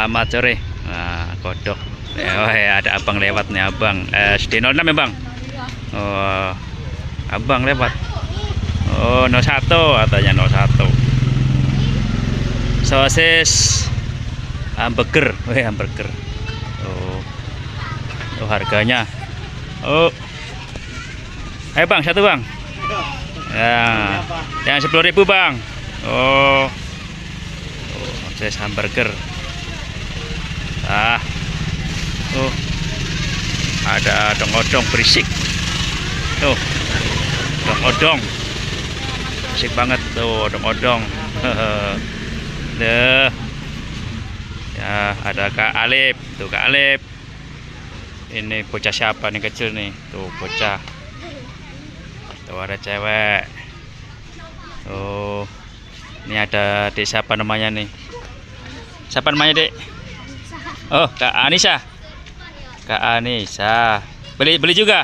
Selamat sore. Nah, kodok. Oh ya, ada abang lewat nih, abang. SD 06 ya bang? Oh, abang lewat. Oh, 01 katanya, 01. Sosis hamburger. Hamburger. Oh, harganya. Oh. Ayo bang, satu bang. Ya, yang 10.000 bang. Oh, sosis hamburger. Oh, ada odong-odong berisik. Tuh, odong-odong berisik banget tuh, odong-odong. Deh, ya ada Kak Alip, tuh Kak Alip. Ini bocah siapa nih, kecil nih, tuh bocah. Tuh ada cewek. Tuh, ini ada dek, siapa namanya nih? Siapa namanya dek? Oh, Kak Anissa. Kak Anissa. Beli juga?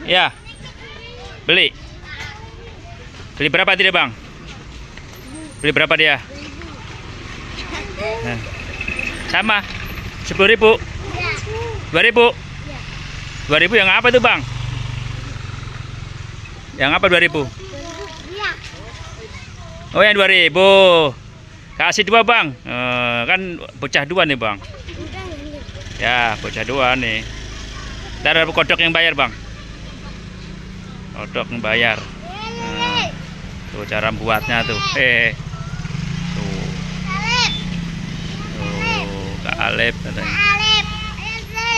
Ya. Beli. Beli berapa tidak, Bang? Beli berapa dia? Sama. 10.000. 2.000. 2.000 yang apa tuh, Bang? Yang apa 2.000? Oh, yang 2.000. Kasih 2 bang, kan bocah 2 nih bang. Ya bocah 2 nih. Ntar ada kodok yang bayar bang. Kodok yang bayar. Tuh cara buatnya tuh. Tuh. Tuh Kak Alip katanya.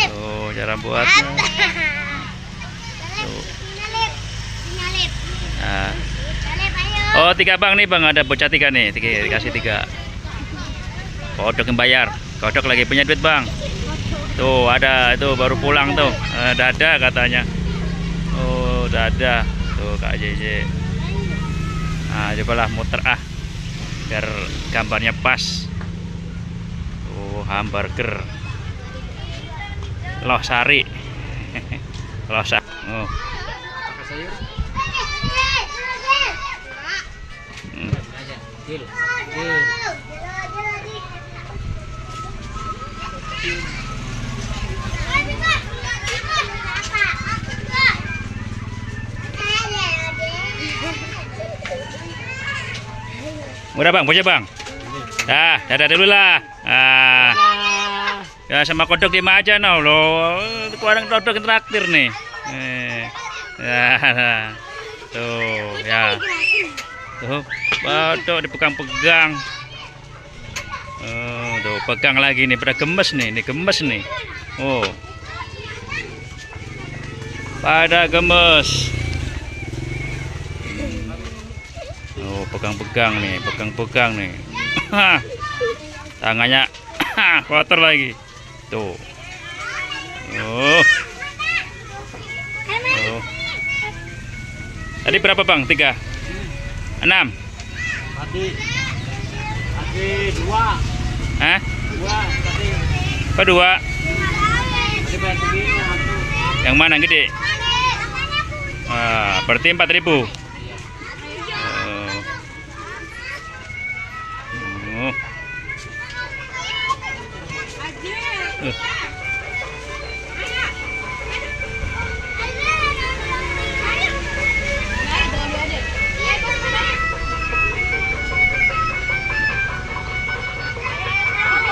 Tuh cara buatnya. Tuh. Nah. Oh 3 bang nih bang, ada bocah 3 nih, dikasih 3. Kodok yang bayar, kodok lagi punya duit bang. Tuh ada, itu baru pulang tuh, dada katanya. Oh dada, tuh Kak JJ. Nah cobalah muter biar gambarnya pas. Tuh hamburger Losari. Losari. Oh. Udah bang, punya bang. Dadah dulu lah. Ya sama kodok 5 aja no lo. Kurang kodok yang traktir nih. Tuh ya. Tuh, kodok dipegang-pegang. Oh, tuh pegang lagi nih, pada gemes nih, ini gemes nih. Oh. Pada gemes. Oh, pegang-pegang nih, pegang-pegang nih. Tangannya kotor lagi. Tuh. Oh. Oh. Tadi berapa bang? 3? 6. Tadi 2. Hah? 2 tadi. Apa 2? Tadi bayar segini yang satu. Yang mana gede? Berarti 4.000.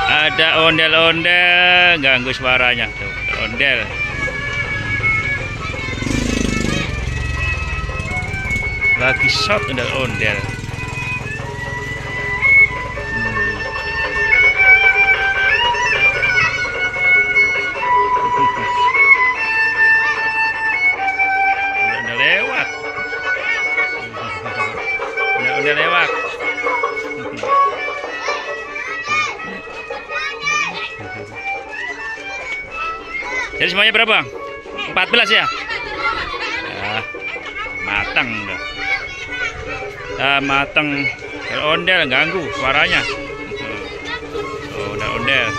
Ada ondel-ondel, ganggu suaranya tuh, ondel. Lagi shot ondel-ondel. Udah lewat. Udah lewat. Jadi semuanya berapa? 14 ya? Ya matang udah. Matang. Ondel ganggu suaranya. Oh, udah ondel.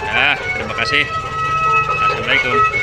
Ya, terima kasih. Assalamualaikum.